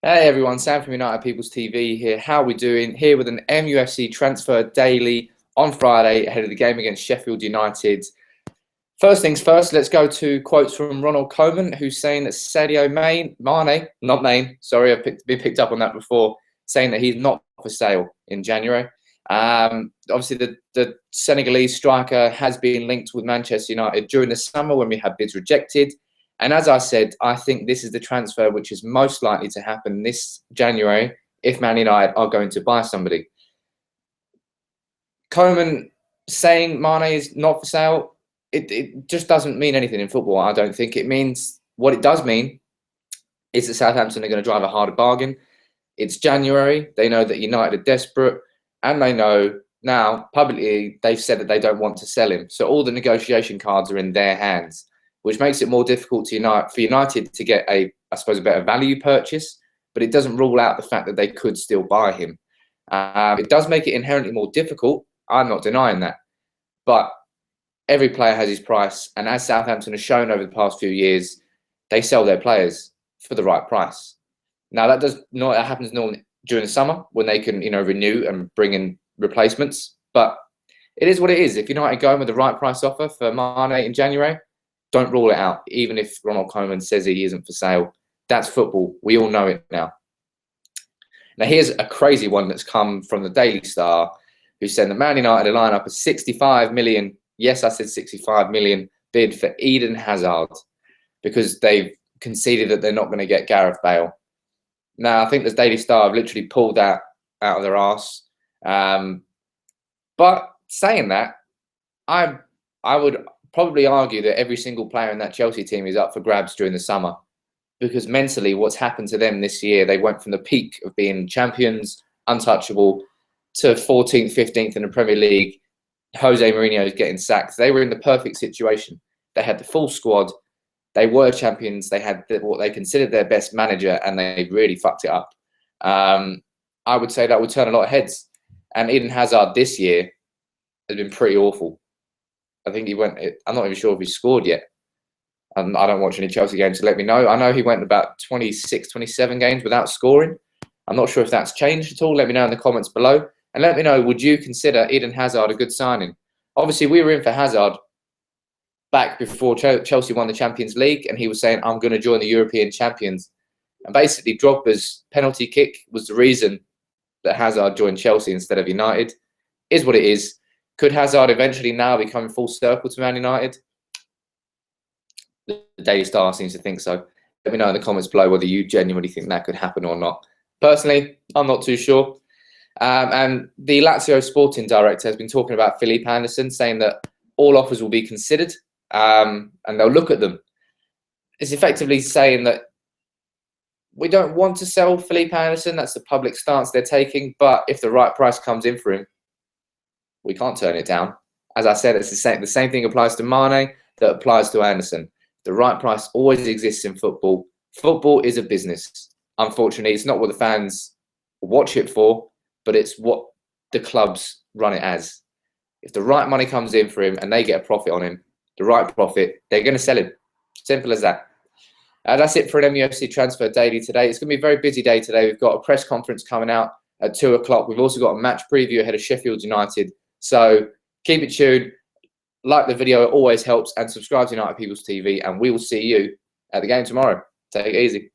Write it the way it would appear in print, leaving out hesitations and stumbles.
Hey everyone, Sam from United People's TV here. How are we doing? Here with an MUFC transfer daily on Friday ahead of the game against Sheffield United. First things first, let's go to quotes from Ronald Koeman, who's saying that Sadio Mane, not Mane, sorry, I've been picked up on that before, saying that he's not for sale in January. Obviously, the Senegalese striker has been linked with Manchester United during the summer when we had bids rejected. And as I said, I think this is the transfer which is most likely to happen this January if Man United are going to buy somebody. Koeman saying Mane is not for sale, it just doesn't mean anything in football, I don't think. It means, what it does mean is that Southampton are going to drive a harder bargain. It's January. They know that United are desperate. And they know now, publicly, they've said that they don't want to sell him. So all the negotiation cards are in their hands, which makes it more difficult for United to get a better value purchase, but it doesn't rule out the fact that they could still buy him. It does make it inherently more difficult. I'm not denying that. But every player has his price, and as Southampton has shown over the past few years, they sell their players for the right price. Now, that happens normally during the summer when they can, renew and bring in replacements. But it is what it is. If United go in with the right price offer for Mane in January, don't rule it out, even if Ronald Koeman says he isn't for sale. That's football. We all know it now. Now, here's a crazy one that's come from the Daily Star, who said that Man United line up a 65 million, yes, I said 65 million, bid for Eden Hazard because they've conceded that they're not going to get Gareth Bale. Now, I think the Daily Star have literally pulled that out of their arse. But saying that, I would probably argue that every single player in that Chelsea team is up for grabs during the summer, because mentally what's happened to them this year, they went from the peak of being champions, untouchable, to 14th, 15th in the Premier League. Jose Mourinho is getting sacked. They were in the perfect situation. They had the full squad. They were champions. They had what they considered their best manager, and they really fucked it up. I would say that would turn a lot of heads. And Eden Hazard this year has been pretty awful. I think I'm not even sure if he scored yet. I don't watch any Chelsea games, so let me know. I know he went about 26, 27 games without scoring. I'm not sure if that's changed at all. Let me know in the comments below. And let me know, would you consider Eden Hazard a good signing? Obviously, we were in for Hazard back before Chelsea won the Champions League, and he was saying, I'm going to join the European champions. And basically, Drogba's penalty kick was the reason that Hazard joined Chelsea instead of United. Is what it is. Could Hazard eventually now be coming full circle to Man United? The Daily Star seems to think so. Let me know in the comments below whether you genuinely think that could happen or not. Personally, I'm not too sure. And the Lazio sporting director has been talking about Felipe Anderson, saying that all offers will be considered and they'll look at them. It's effectively saying that we don't want to sell Felipe Anderson. That's the public stance they're taking. But if the right price comes in for him, we can't turn it down. As I said, it's the same thing applies to Mane that applies to Anderson. The right price always exists in football. Football is a business. Unfortunately, it's not what the fans watch it for, but it's what the clubs run it as. If the right money comes in for him and they get a profit on him, the right profit, they're going to sell him. Simple as that. That's it for an MUFC Transfer Daily today. It's going to be a very busy day today. We've got a press conference coming out at 2 o'clock. We've also got a match preview ahead of Sheffield United. So keep it tuned. Like the video, it always helps. And subscribe to United People's TV. And we will see you at the game tomorrow. Take it easy.